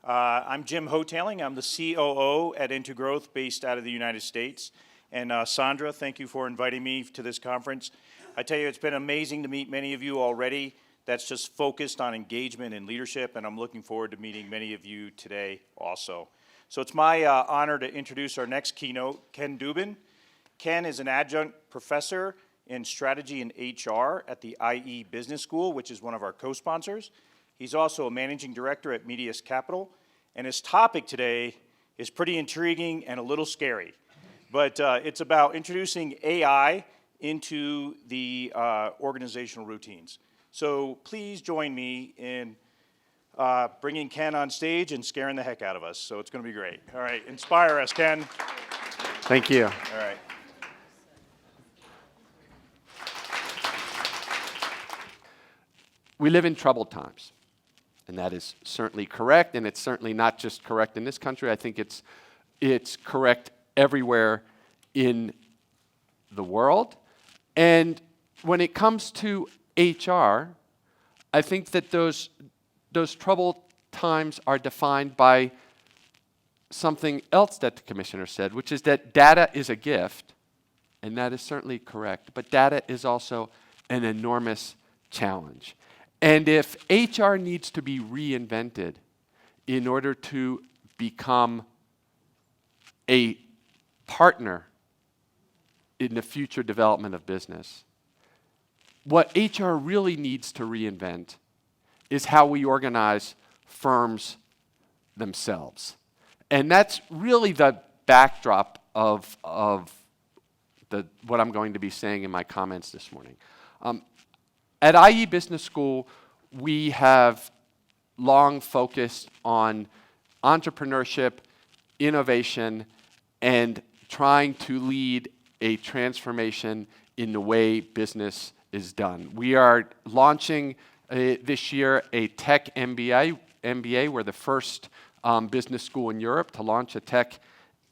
I'm Jim Hotailing. I'm the COO at Intergrowth based out of the United States. And Sandra, thank you for inviting me to this conference. I tell you, it's been amazing to meet many of you already. That's just focused on engagement and leadership, and I'm looking forward to meeting many of you today also. So it's my honor to introduce our next keynote, Ken Dubin. Ken is an adjunct professor in strategy and HR at the IE Business School, which is one of our co-sponsors. He's also a managing director at Medius Capital, and his topic today is pretty intriguing and a little scary. But it's about introducing AI into the organizational routines. So please join me in bringing Ken on stage and scaring the heck out of us. So it's going to be great. All right, inspire us, Ken. Thank you. All right. We live in troubled times, and that is certainly correct, and it's certainly not just correct in this country. I think it's correct everywhere in the world. And when it comes to HR, I think that those troubled times are defined by something else that the commissioner said, which is that data is a gift, and that is certainly correct, but data is also an enormous challenge. And if HR needs to be reinvented in order to become a partner in the future development of business, what HR really needs to reinvent is how we organize firms themselves. And that's really the backdrop of what I'm going to be saying in my comments this morning. At IE Business School, we have long focused on entrepreneurship, innovation, and trying to lead a transformation in the way business is done. We are launching this year a tech MBA. We're the first business school in Europe to launch a tech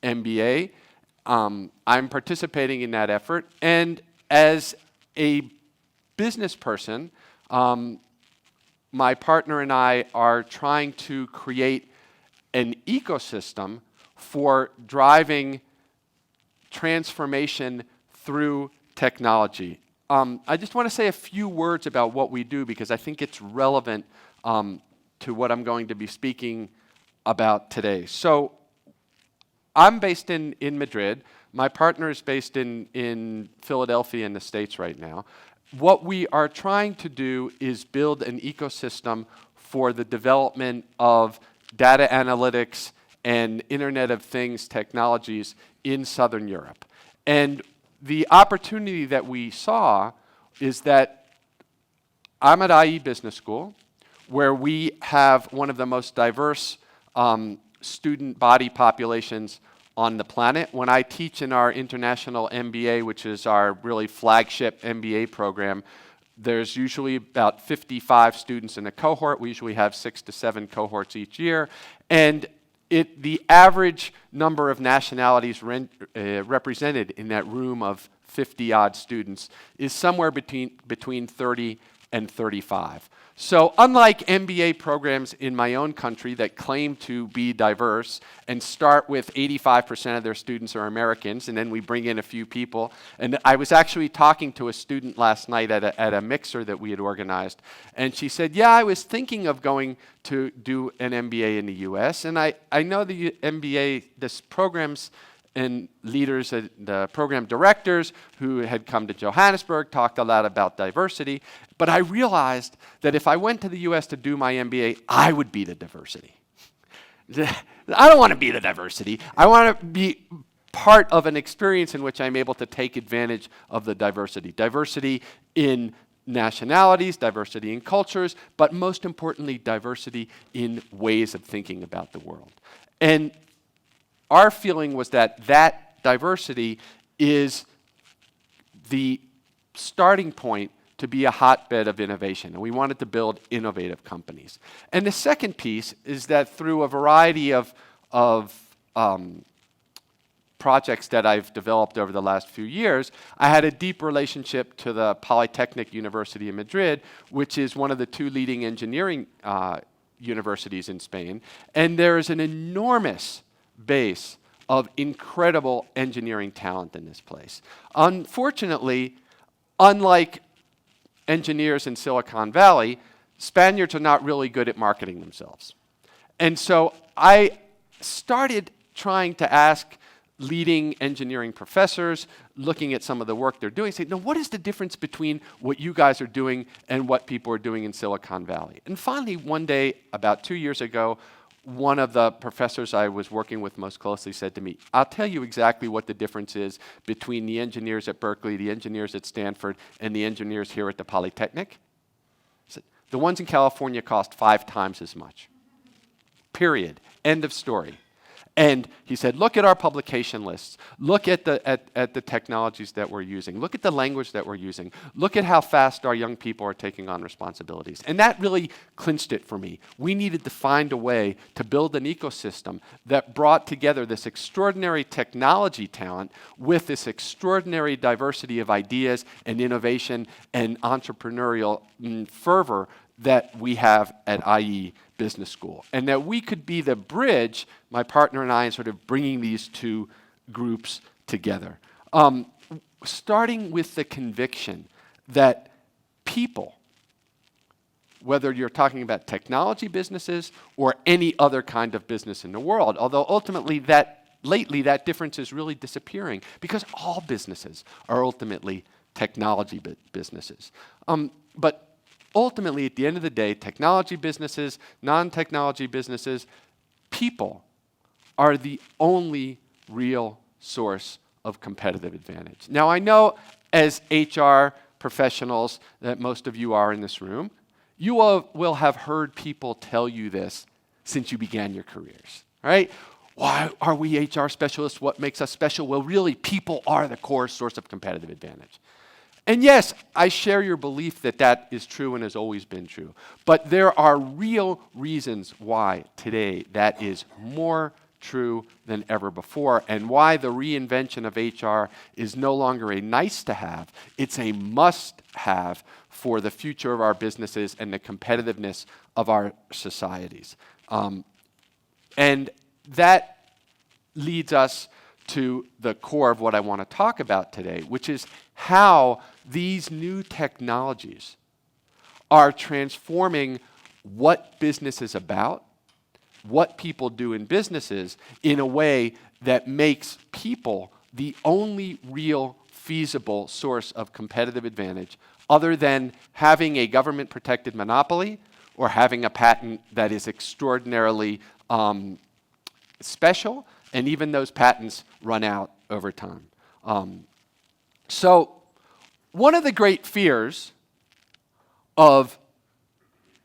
MBA. I'm participating in that effort, and as a business person, my partner and I are trying to create an ecosystem for driving transformation through technology. I just want to say a few words about what we do because I think it's relevant to what I'm going to be speaking about today. So I'm based in Madrid. My partner is based in Philadelphia in the States right now. What we are trying to do is build an ecosystem for the development of data analytics and Internet of Things technologies in Southern Europe. And the opportunity that we saw is that I'm at IE Business School, where we have one of the most diverse student body populations on the planet. When I teach in our international MBA, which is our really flagship MBA program, there's usually about 55 students in a cohort. We usually have 6 to 7 cohorts each year. And the average number of nationalities represented in that room of 50-odd students is somewhere between 30 and 35. So unlike MBA programs in my own country that claim to be diverse and start with 85% of their students are Americans, and then we bring in a few people. And I was actually talking to a student last night at a mixer that we had organized, and she said, yeah, I was thinking of going to do an MBA in the US, and I know the MBA, this program's and leaders, the program directors who had come to Johannesburg talked a lot about diversity, but I realized that if I went to the US to do my MBA, I would be the diversity. I don't want to be the diversity. I want to be part of an experience in which I'm able to take advantage of the diversity. Diversity in nationalities, diversity in cultures, but most importantly, diversity in ways of thinking about the world. And our feeling was that diversity is the starting point to be a hotbed of innovation, and we wanted to build innovative companies. And the second piece is that through a variety of projects that I've developed over the last few years, I had a deep relationship to the Polytechnic University in Madrid, which is one of the 2 leading engineering universities in Spain, and there is an enormous base of incredible engineering talent in this place. Unfortunately, unlike engineers in Silicon Valley, Spaniards are not really good at marketing themselves. And so I started trying to ask leading engineering professors, looking at some of the work they're doing, saying, no, what is the difference between what you guys are doing and what people are doing in Silicon Valley? And finally, one day, about 2 years ago, one of the professors I was working with most closely said to me, I'll tell you exactly what the difference is between the engineers at Berkeley, the engineers at Stanford, and the engineers here at the Polytechnic. He said, the ones in California cost 5 times as much. Period. End of story. And he said, look at our publication lists. Look at the technologies that we're using. Look at the language that we're using. Look at how fast our young people are taking on responsibilities. And that really clinched it for me. We needed to find a way to build an ecosystem that brought together this extraordinary technology talent with this extraordinary diversity of ideas and innovation and entrepreneurial fervor that we have at IE Business School. And that we could be the bridge, my partner and I, in sort of bringing these two groups together. Starting with the conviction that people, whether you're talking about technology businesses or any other kind of business in the world, although ultimately lately that difference is really disappearing because all businesses are ultimately technology businesses. But ultimately, at the end of the day, technology businesses, non-technology businesses, people are the only real source of competitive advantage. Now, I know as HR professionals that most of you are in this room, you will have heard people tell you this since you began your careers, right? Why are we HR specialists? What makes us special? Well, really, people are the core source of competitive advantage. And yes, I share your belief that that is true and has always been true. But there are real reasons why today that is more true than ever before, and why the reinvention of HR is no longer a nice to have, it's a must have for the future of our businesses and the competitiveness of our societies. And that leads us to the core of what I want to talk about today, which is how these new technologies are transforming what business is about, what people do in businesses, in a way that makes people the only real feasible source of competitive advantage, other than having a government-protected monopoly or having a patent that is extraordinarily special, and even those patents run out over time. So one of the great fears of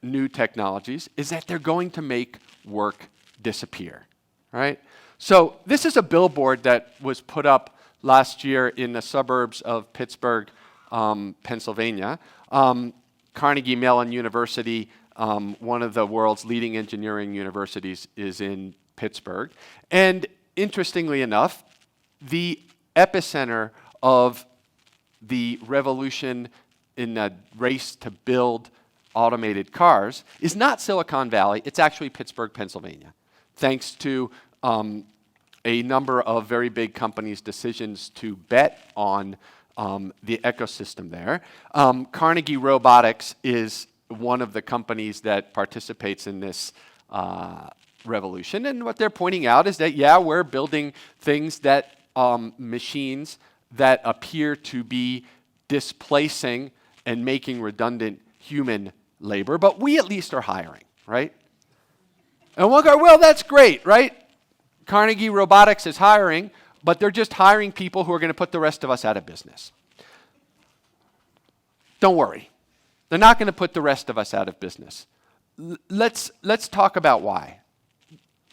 new technologies is that they're going to make work disappear, right? So this is a billboard that was put up last year in the suburbs of Pittsburgh, Pennsylvania. Carnegie Mellon University, one of the world's leading engineering universities, is in Pittsburgh. And interestingly enough, the epicenter of the revolution in the race to build automated cars is not Silicon Valley, it's actually Pittsburgh, Pennsylvania, thanks to a number of very big companies' decisions to bet on the ecosystem there. Carnegie Robotics is one of the companies that participates in this revolution, and what they're pointing out is that, yeah, we're building things that, machines that appear to be displacing and making redundant human labor, but we at least are hiring, right? And we'll go, well, that's great, right? Carnegie Robotics is hiring, but they're just hiring people who are going to put the rest of us out of business. Don't worry. They're not going to put the rest of us out of business. Let's talk about why.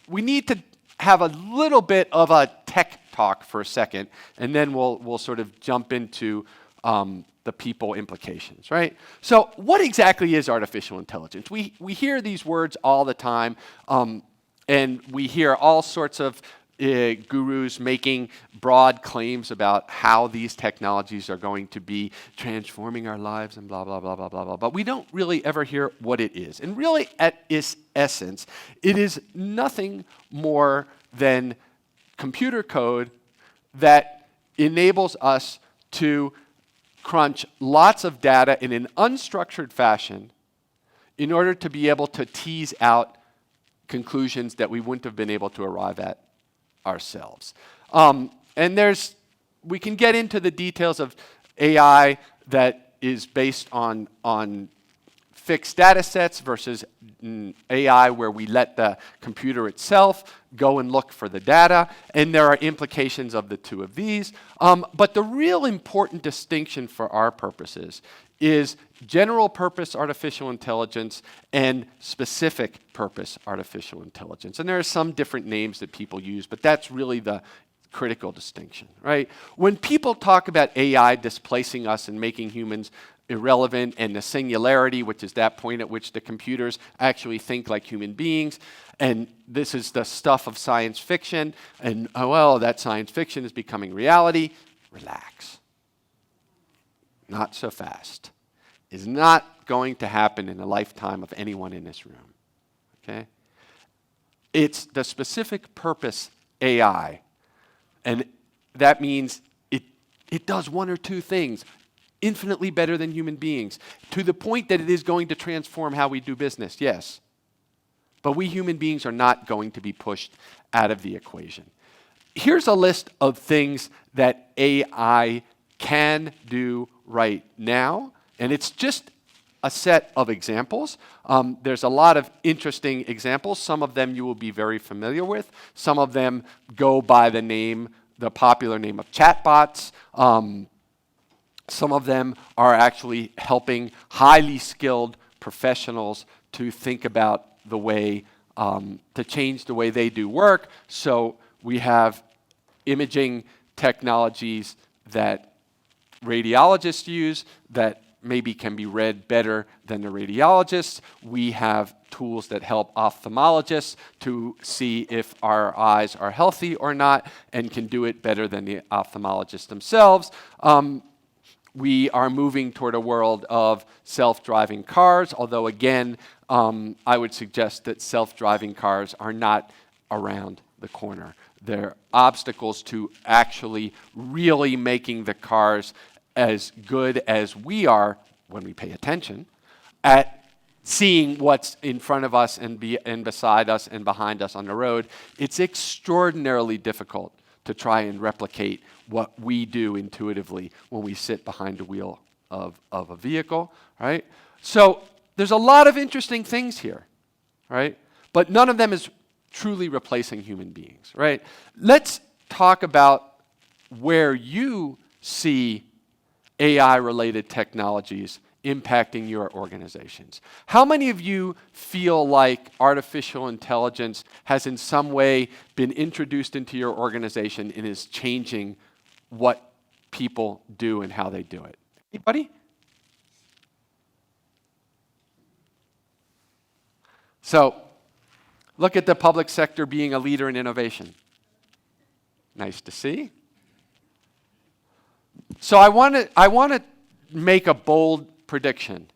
We need to have a little bit of a tech talk for a second, and then we'll sort of jump into the people implications, right? So what exactly is artificial intelligence? We hear these words all the time, and we hear all sorts of gurus making broad claims about how these technologies are going to be transforming our lives and blah, blah, blah, blah, blah, blah. But we don't really ever hear what it is. And really, at its essence, it is nothing more than computer code that enables us to crunch lots of data in an unstructured fashion in order to be able to tease out conclusions that we wouldn't have been able to arrive at ourselves. And we can get into the details of AI that is based on fixed data sets versus AI where we let the computer itself go and look for the data, and there are implications of the two of these. But the real important distinction for our purposes is general purpose artificial intelligence and specific purpose artificial intelligence. And there are some different names that people use, but that's really the critical distinction, right? When people talk about AI displacing us and making humans irrelevant, and the singularity, which is that point at which the computers actually think like human beings, and this is the stuff of science fiction, and oh well, that science fiction is becoming reality, relax. Not so fast. Is not going to happen in the lifetime of anyone in this room, okay? It's the specific purpose AI, and that means it does one or two things infinitely better than human beings, to the point that it is going to transform how we do business, yes. But we human beings are not going to be pushed out of the equation. Here's a list of things that AI can do right now, and it's just a set of examples. There's a lot of interesting examples. Some of them you will be very familiar with. Some of them go by the popular name of chatbots. Some of them are actually helping highly skilled professionals to think about the way, to change the way they do work. So we have imaging technologies that radiologists use that maybe can be read better than the radiologists. We have tools that help ophthalmologists to see if our eyes are healthy or not and can do it better than the ophthalmologists themselves. We are moving toward a world of self-driving cars, although again, I would suggest that self-driving cars are not around the corner. They're obstacles to actually really making the cars as good as we are, when we pay attention, at seeing what's in front of us and beside us and behind us on the road. It's extraordinarily difficult to try and replicate what we do intuitively when we sit behind the wheel of a vehicle, right? So there's a lot of interesting things here, right? But none of them is truly replacing human beings, right? Let's talk about where you see AI-related technologies impacting your organizations. How many of you feel like artificial intelligence has in some way been introduced into your organization and is changing what people do and how they do it? Anybody? So, look at the public sector being a leader in innovation. Nice to see. So I want to make a bold prediction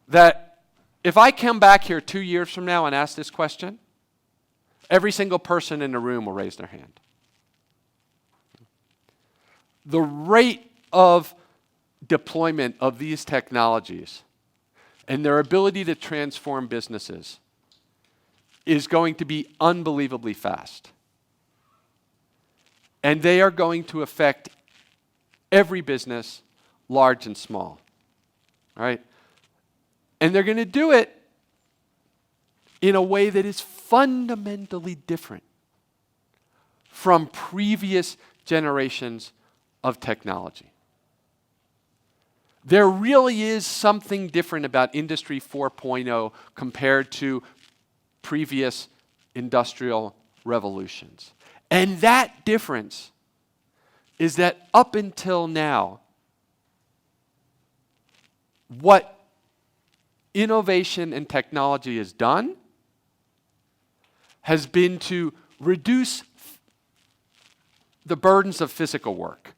that if I come back here 2 years from now and ask this question, every single person in the room will raise their hand. The rate of deployment of these technologies and their ability to transform businesses is going to be unbelievably fast. And they are going to affect every business, large and small. All right? And they're going to do it in a way that is fundamentally different from previous generations of technology. There really is something different about Industry 4.0 compared to previous industrial revolutions. And that difference is that up until now, what innovation and technology has done has been to reduce the burdens of physical work.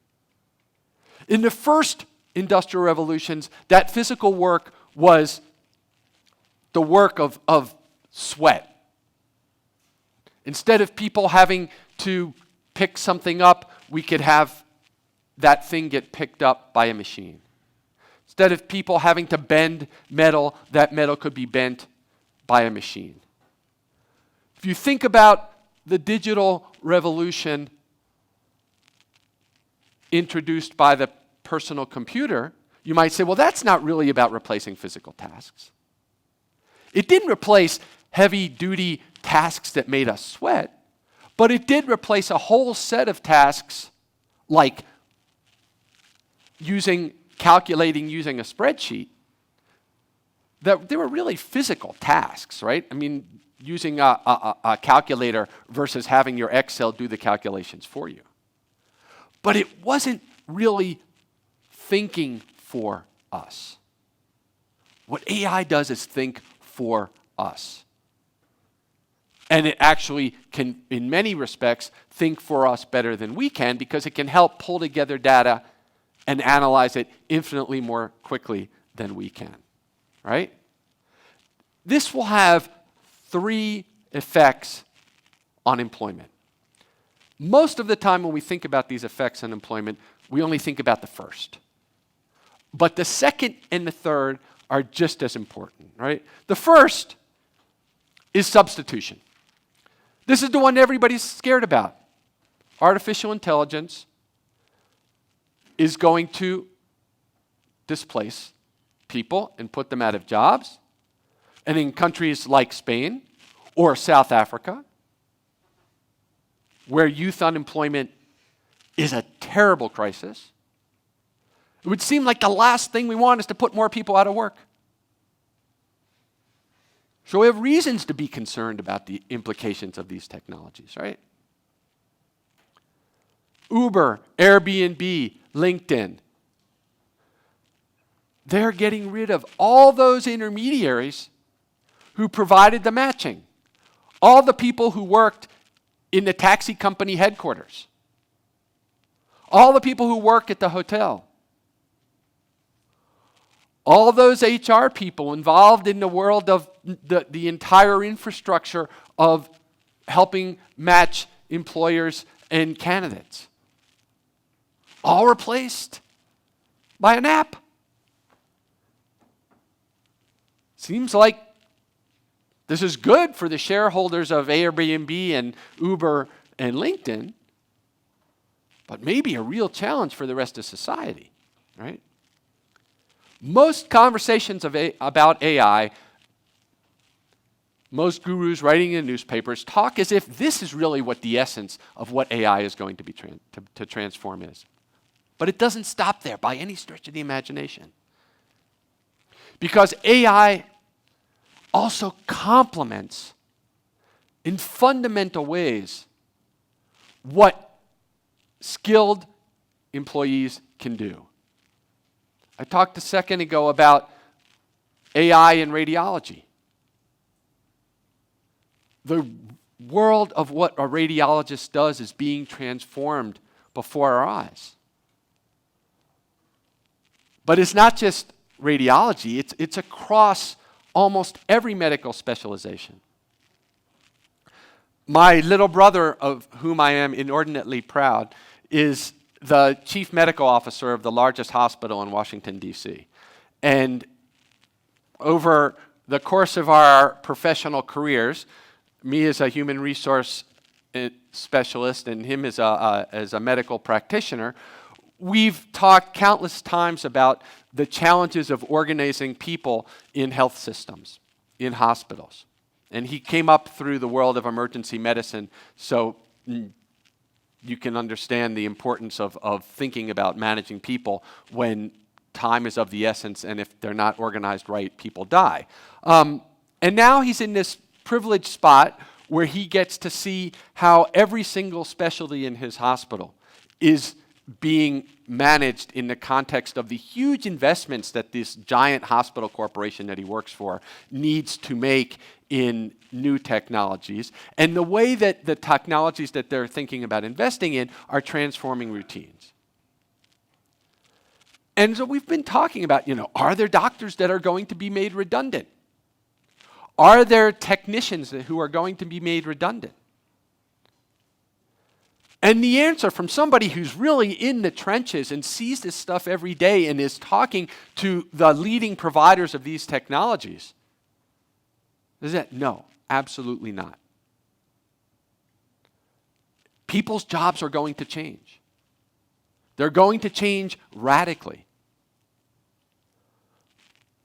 In the first industrial revolutions, that physical work was the work of sweat. Instead of people having to pick something up, we could have that thing get picked up by a machine. Instead of people having to bend metal, that metal could be bent by a machine. If you think about the digital revolution introduced by the personal computer, you might say, well, that's not really about replacing physical tasks. It didn't replace heavy-duty tasks that made us sweat, but it did replace a whole set of tasks like calculating using a spreadsheet, that they were really physical tasks, right? I mean, using a calculator versus having your Excel do the calculations for you. But it wasn't really thinking for us. What AI does is think for us. And it actually can, in many respects, think for us better than we can because it can help pull together data and analyze it infinitely more quickly than we can, right? This will have 3 effects on employment. Most of the time when we think about these effects on employment, we only think about the first. But the second and the third are just as important, right? The first is substitution. This is the one everybody's scared about. Artificial intelligence is going to displace people and put them out of jobs. And in countries like Spain or South Africa, where youth unemployment is a terrible crisis, it would seem like the last thing we want is to put more people out of work. So we have reasons to be concerned about the implications of these technologies, right? Uber, Airbnb, LinkedIn. They're getting rid of all those intermediaries who provided the matching. All the people who worked in the taxi company headquarters. All the people who work at the hotel. All those HR people involved in the world of the entire infrastructure of helping match employers and candidates. All replaced by an app. Seems like this is good for the shareholders of Airbnb and Uber and LinkedIn, but maybe a real challenge for the rest of society, right? Most conversations about AI, most gurus writing in newspapers talk as if this is really what the essence of what AI is going to be to transform is. But it doesn't stop there by any stretch of the imagination. Because AI also complements in fundamental ways what skilled employees can do. I talked a second ago about AI in radiology. The world of what a radiologist does is being transformed before our eyes. But it's not just radiology, it's across almost every medical specialization. My little brother, of whom I am inordinately proud, is the chief medical officer of the largest hospital in Washington, D.C. And over the course of our professional careers, me as a human resource specialist and him as a medical practitioner, we've talked countless times about the challenges of organizing people in health systems, in hospitals. And he came up through the world of emergency medicine, so you can understand the importance of thinking about managing people when time is of the essence, and if they're not organized right, people die. And now he's in this privileged spot where he gets to see how every single specialty in his hospital is being managed in the context of the huge investments that this giant hospital corporation that he works for needs to make in new technologies, and the way that the technologies that they're thinking about investing in are transforming routines. And so we've been talking about, are there doctors that are going to be made redundant? Are there technicians who are going to be made redundant? And the answer from somebody who's really in the trenches and sees this stuff every day and is talking to the leading providers of these technologies is that no, absolutely not. People's jobs are going to change. They're going to change radically.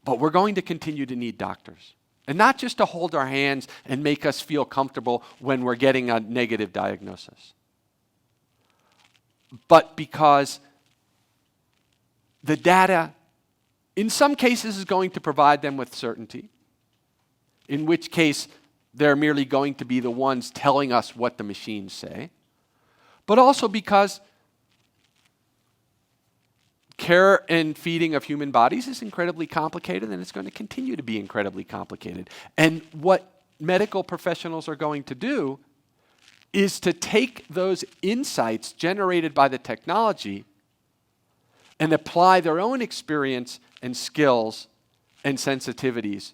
But we're going to continue to need doctors. And not just to hold our hands and make us feel comfortable when we're getting a negative diagnosis, but because the data, in some cases, is going to provide them with certainty, in which case they're merely going to be the ones telling us what the machines say, but also because care and feeding of human bodies is incredibly complicated, and it's going to continue to be incredibly complicated. And what medical professionals are going to do is to take those insights generated by the technology and apply their own experience and skills and sensitivities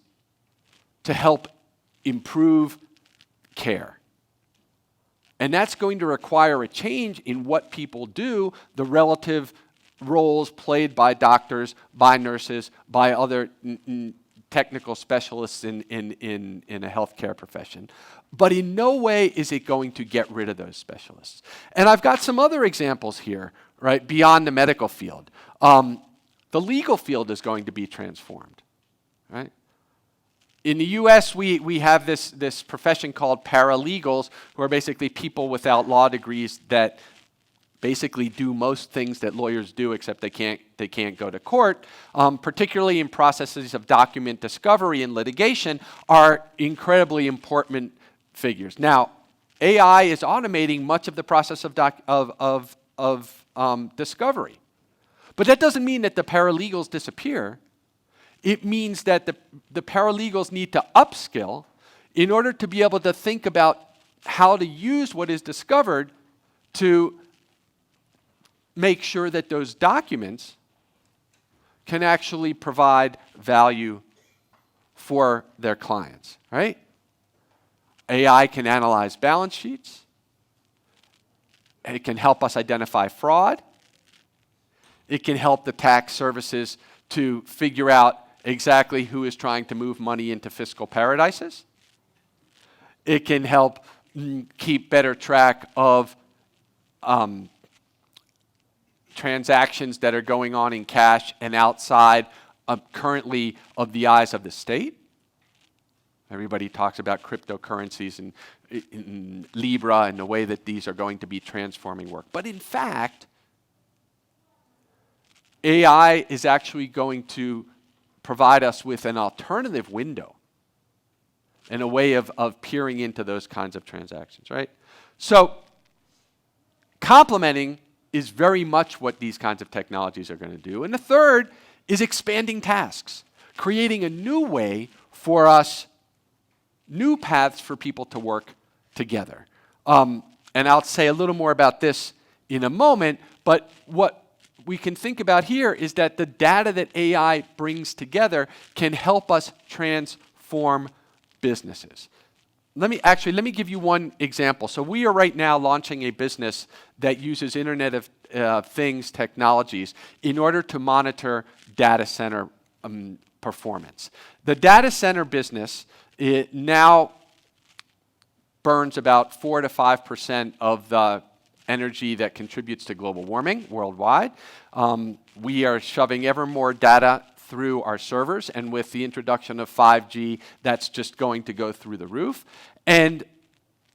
to help improve care. And that's going to require a change in what people do, the relative roles played by doctors, by nurses, by other technical specialists in a healthcare profession. But in no way is it going to get rid of those specialists. And I've got some other examples here, right, beyond the medical field. The legal field is going to be transformed, right? In the US, we have this profession called paralegals, who are basically people without law degrees that basically do most things that lawyers do, except they can't go to court, particularly in processes of document discovery and litigation, are incredibly important figures. Now, AI is automating much of the process of discovery. But that doesn't mean that the paralegals disappear. It means that the paralegals need to upskill in order to be able to think about how to use what is discovered to make sure that those documents can actually provide value for their clients, right? AI can analyze balance sheets. It can help us identify fraud. It can help the tax services to figure out exactly who is trying to move money into fiscal paradises. It can help keep better track of transactions that are going on in cash and outside currently of the eyes of the state. Everybody talks about cryptocurrencies and Libra and the way that these are going to be transforming work. But in fact, AI is actually going to provide us with an alternative window and a way of peering into those kinds of transactions, right? So complementing is very much what these kinds of technologies are going to do. And the third is expanding tasks, creating a new way for us, new paths for people to work together. And I'll say a little more about this in a moment, but what we can think about here is that the data that AI brings together can help us transform businesses. Let me give you one example. So we are right now launching a business that uses Internet of Things technologies in order to monitor data center performance. The data center business now burns about 4 to 5% of the energy that contributes to global warming worldwide. We are shoving ever more data through our servers, and with the introduction of 5G, that's just going to go through the roof. And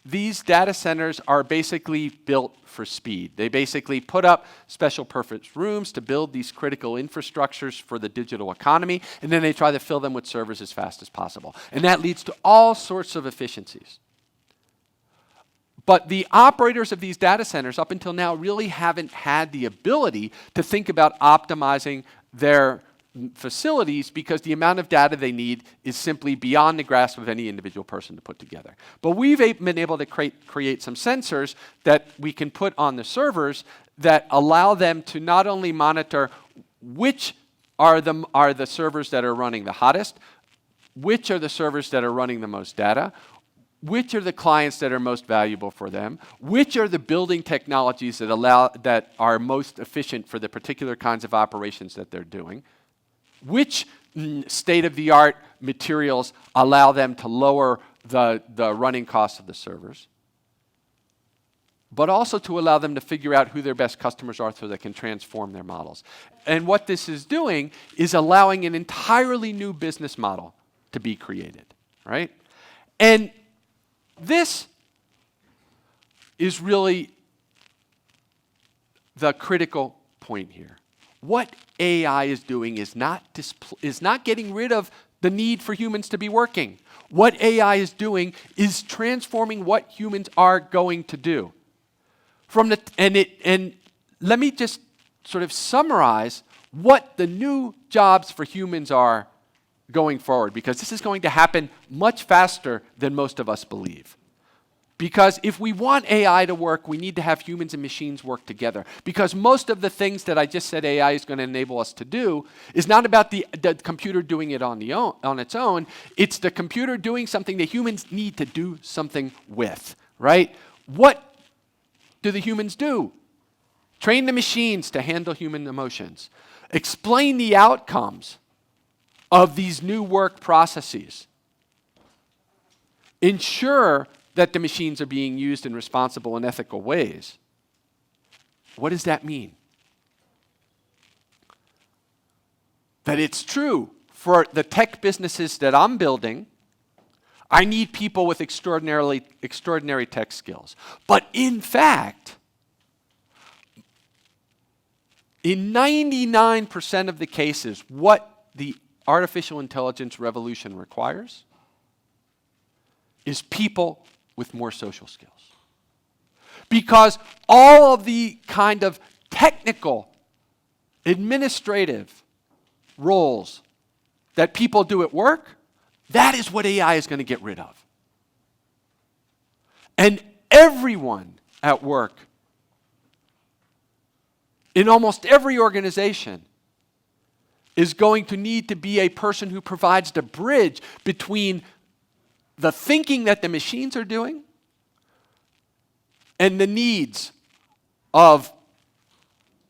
these data centers are basically built for speed. They basically put up special purpose rooms to build these critical infrastructures for the digital economy, and then they try to fill them with servers as fast as possible. And that leads to all sorts of efficiencies. But the operators of these data centers up until now really haven't had the ability to think about optimizing their facilities because the amount of data they need is simply beyond the grasp of any individual person to put together. But we've been able to create some sensors that we can put on the servers that allow them to not only monitor which are the servers that are running the hottest, which are the servers that are running the most data, which are the clients that are most valuable for them, which are the building technologies that are most efficient for the particular kinds of operations that they're doing, which state-of-the-art materials allow them to lower the running costs of the servers, but also to allow them to figure out who their best customers are so they can transform their models. And what this is doing is allowing an entirely new business model to be created, right? And this is really the critical point here. What AI is doing is not getting rid of the need for humans to be working. What AI is doing is transforming what humans are going to do. And let me just sort of summarize what the new jobs for humans are going forward, because this is going to happen much faster than most of us believe. Because if we want AI to work, we need to have humans and machines work together. Because most of the things that I just said AI is going to enable us to do is not about the computer doing it on its own. It's the computer doing something that humans need to do something with, right? What do the humans do? Train the machines to handle human emotions. Explain the outcomes of these new work processes. Ensure that the machines are being used in responsible and ethical ways. What does that mean? That it's true for the tech businesses that I'm building, I need people with extraordinary tech skills. But in fact, in 99% of the cases, what the artificial intelligence revolution requires is people with more social skills. Because all of the kind of technical, administrative roles that people do at work, that is what AI is going to get rid of. And everyone at work, in almost every organization, is going to need to be a person who provides the bridge between the thinking that the machines are doing and the needs of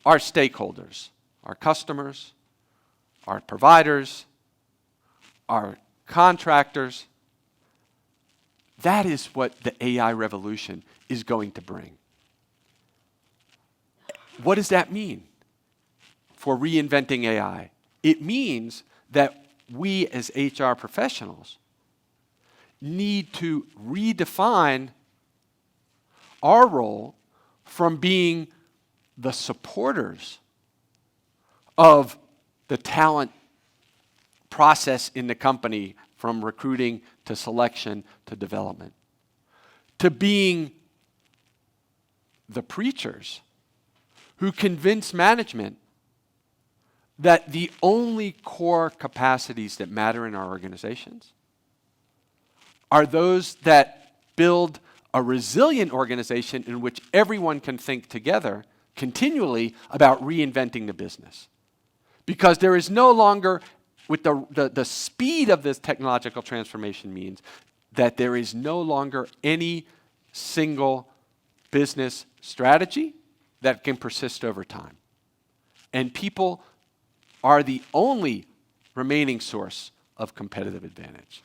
our stakeholders, our customers, our providers, our contractors. That is what the AI revolution is going to bring. What does that mean for reinventing AI? It means that we as HR professionals need to redefine our role from being the supporters of the talent process in the company, from recruiting to selection to development, to being the preachers who convince management that the only core capacities that matter in our organizations are those that build a resilient organization in which everyone can think together continually about reinventing the business. Because there is no longer, with the speed of this technological transformation means that there is no longer any single business strategy that can persist over time. And people are the only remaining source of competitive advantage.